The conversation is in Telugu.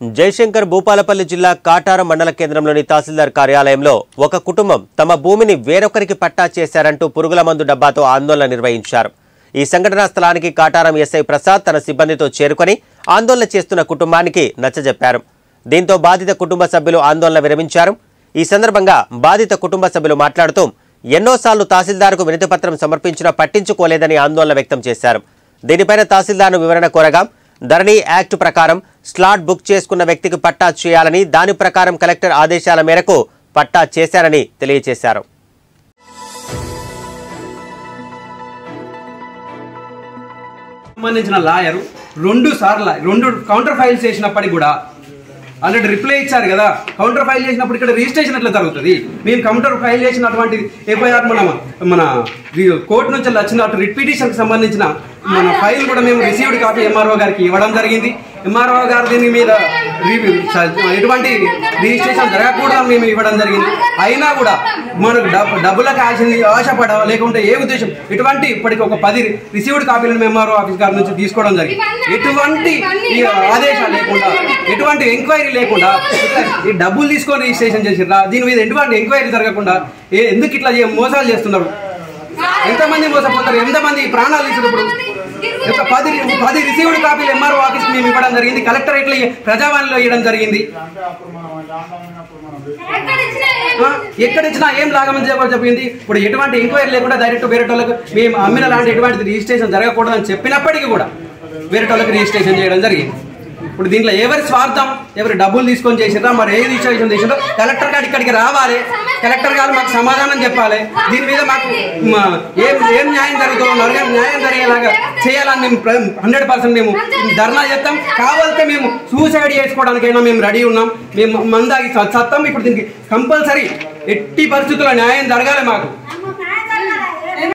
జయశంకర్ భూపాలపల్లి జిల్లా కాటారం మండల కేంద్రంలోని తహసీల్దార్ కార్యాలయంలో ఒక కుటుంబం తమ భూమిని వేరొకరికి పట్టా చేశారంటూ పురుగుల మందు డబ్బాతో ఆందోళన నిర్వహించారు. ఈ సంఘటనా స్థలానికి కాటారం ఎస్ఐ ప్రసాద్ తన సిబ్బందితో చేరుకొని ఆందోళన చేస్తున్న కుటుంబానికి నచ్చజెప్పారు. దీంతో బాధిత కుటుంబ సభ్యులు ఆందోళన విరమించారు. ఈ సందర్భంగా బాధిత కుటుంబ సభ్యులు మాట్లాడుతూ ఎన్నోసార్లు తహసీల్దార్కు వినతిపత్రం సమర్పించినా పట్టించుకోలేదని ఆందోళన వ్యక్తం చేశారు. దీనిపైన తహసీల్దార్ను వివరణ కోరగా ధరణి యాక్ట్ ప్రకారం స్లాట్ బుక్ చేసుకున్న వ్యక్తికి పట్టా చేయాలని, దాని ప్రకారం కలెక్టర్ ఆదేశాల మేరకు పట్టా చేశారని తెలియజేశారు. సంబంధించిన లాయర్ రెండు కౌంటర్ ఫైల్స్ చేసినప్పటికీ కూడా ఆల్రెడీ రిప్లై ఇచ్చారు కదా. కౌంటర్ ఫైల్ చేసినప్పుడు ఇక్కడ రిజిస్ట్రేషన్ ఎట్లా జరుగుతుంది? మేము కౌంటర్ ఫైల్ చేసినటువంటి ఎఫ్ఐఆర్ మన కోర్టు నుంచి వచ్చిన రిట్ పిటిషన్కి సంబంధించిన మన ఫైల్ కూడా మేము రిసీవ్డ్ కాపీ ఎంఆర్ఓ గారికి ఇవ్వడం జరిగింది. ఎంఆర్ఓ గారు దీని మీద ఎటువంటి రిజిస్ట్రేషన్ జరగకూడదని మేము ఇవ్వడం జరిగింది. అయినా కూడా మనకు డబ్బులకు ఆశపడ లేకుంటే ఏ ఉద్దేశం ఎటువంటి ఇప్పటికి ఒక 10 రిసీవ్డ్ కాపీలను ఎంఆర్ఓ ఆఫీస్ గారి నుంచి తీసుకోవడం జరిగింది. ఎటువంటి ఆదేశాలు లేకుండా, ఎటువంటి ఎంక్వైరీ లేకుండా ఈ డబ్బులు తీసుకొని రిజిస్ట్రేషన్ చేసిర్రా? దీని మీద ఎటువంటి ఎంక్వైరీ జరగకుండా ఎందుకు ఇట్లా మోసాలు చేస్తున్నారు? ఎంతమంది మోసపోతారు? ఎంతమంది ప్రాణాలు తీసుకున్నప్పుడు 10 రిసీవ్డ్ కాపీలు ఎంఆర్ఓ ఆఫీస్కి మేము ఇవ్వడం జరిగింది. కలెక్టరేట్లో ప్రజావాణిలో ఇవ్వడం జరిగింది. ఎక్కడిచ్చినా ఏం లాగమని చెప్పింది. ఇప్పుడు ఎటువంటి ఎంక్వైరీ లేకుండా డైరెక్ట్ వేరే వాళ్ళకు మేము అమ్మిన లాంటి ఎటువంటి రిజిస్ట్రేషన్ జరగకూడదని చెప్పినప్పటికీ కూడా వేరే వాళ్ళకి రిజిస్ట్రేషన్ చేయడం జరిగింది. ఇప్పుడు దీంట్లో ఎవరి స్వార్థం, ఎవరి డబ్బులు తీసుకొని చేసినా, మరి ఏ రిజిస్ట్రేషన్ చేసినా కలెక్టర్ గారు ఇక్కడికి రావాలి. కలెక్టర్ గారు మాకు సమాధానం చెప్పాలి. దీని మీద మాకు ఏం న్యాయం జరుగుతుందో న్యాయం జరిగేలాగా చేయాలని మేము 100% మేము ధర్నా చేస్తాం. కావాలంటే మేము సూసైడ్ చేసుకోవడానికైనా మేము రెడీ ఉన్నాం. మేము మందాగి సత్తాం. ఇప్పుడు దీనికి కంపల్సరీ ఎట్టి పరిస్థితుల్లో న్యాయం జరగాలి మాకు.